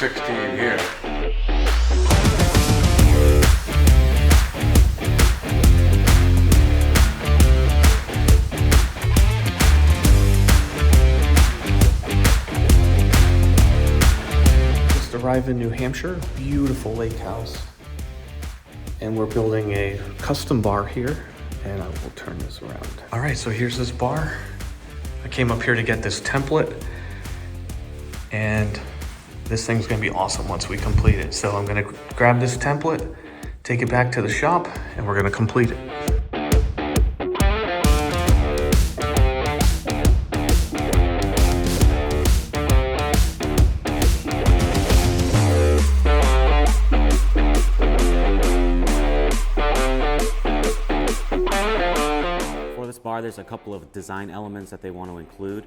60 here. Just arrived in New Hampshire, beautiful lake house. And we're building a custom bar here, and I will turn this around. All right, so here's this bar. I came up here to get this template, and this thing's gonna be awesome once we complete it. So I'm gonna grab this template, take it back to the shop, and we're gonna complete it. For this bar, there's a couple of design elements that they want to include.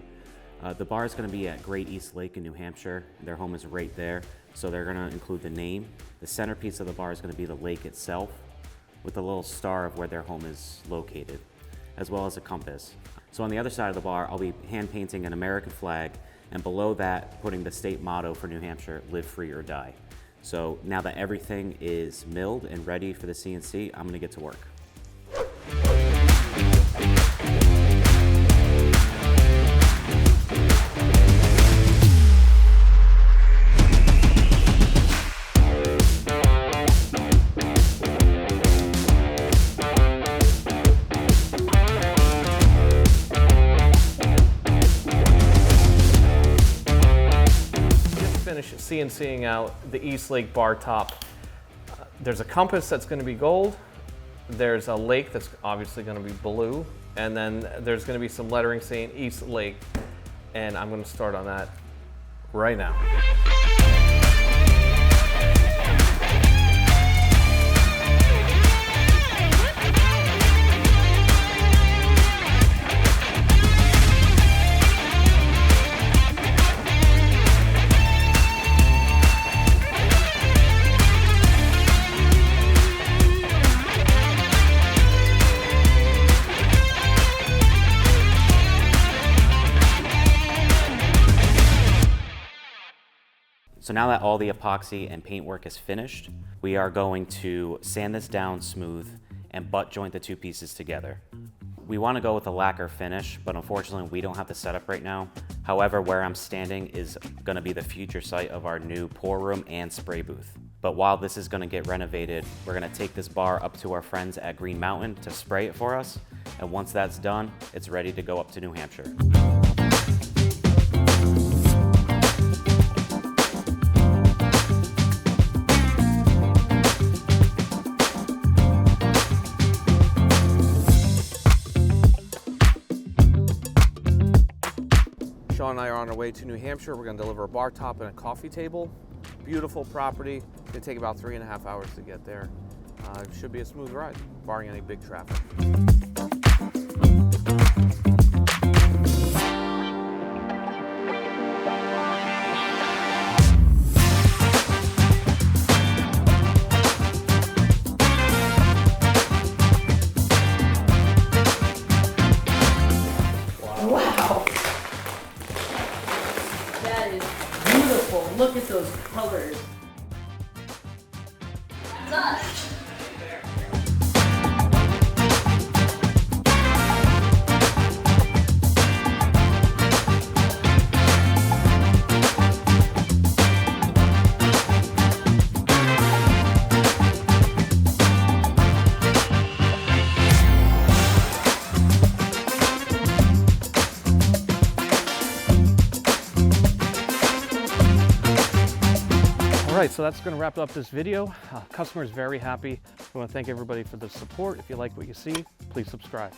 The bar is going to be at Great East Lake in New Hampshire. Their home is right there, so they're going to include the name. The centerpiece of the bar is going to be the lake itself, with a little star of where their home is located, as well as a compass. So on the other side of the bar, I'll be hand painting an American flag, and below that, putting the state motto for New Hampshire, live free or die. So now that everything is milled and ready for the CNC, I'm going to get to work. Finish CNCing out the East Lake bar top. There's a compass that's going to be gold. There's a lake that's obviously going to be blue. And then there's going to be some lettering saying East Lake. And I'm going to start on that right now. So now that all the epoxy and paint work is finished, we are going to sand this down smooth and butt joint the two pieces together. We want to go with a lacquer finish, but unfortunately we don't have the setup right now. However, where I'm standing is going to be the future site of our new pour room and spray booth. But while this is going to get renovated, we're going to take this bar up to our friends at Green Mountain to spray it for us. And once that's done, it's ready to go up to New Hampshire. Sean and I are on our way to New Hampshire. We're going to deliver a bar top and a coffee table. Beautiful property. It's going to take about 3.5 hours to get there. It should be a smooth ride, barring any big traffic. Wow. That is beautiful. Look at those colors. All right, so that's going to wrap up this video. Customer is very happy. We want to thank everybody for the support. If you like what you see, please subscribe.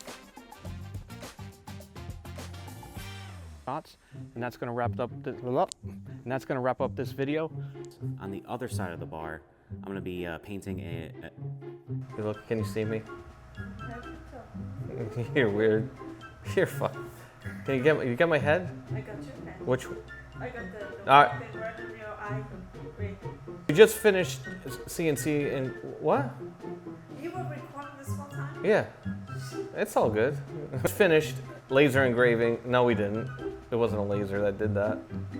And that's going to wrap up this video. On the other side of the bar, I'm going to be painting a Hey, look, can you see me? You're weird. You're fun. Can you get my head? I got your head. Which? I got the thing right in your eye. Great. You just finished CNC and what? You were recording this whole time? Yeah, it's all good. Finished laser engraving. No, we didn't. It wasn't a laser that did that.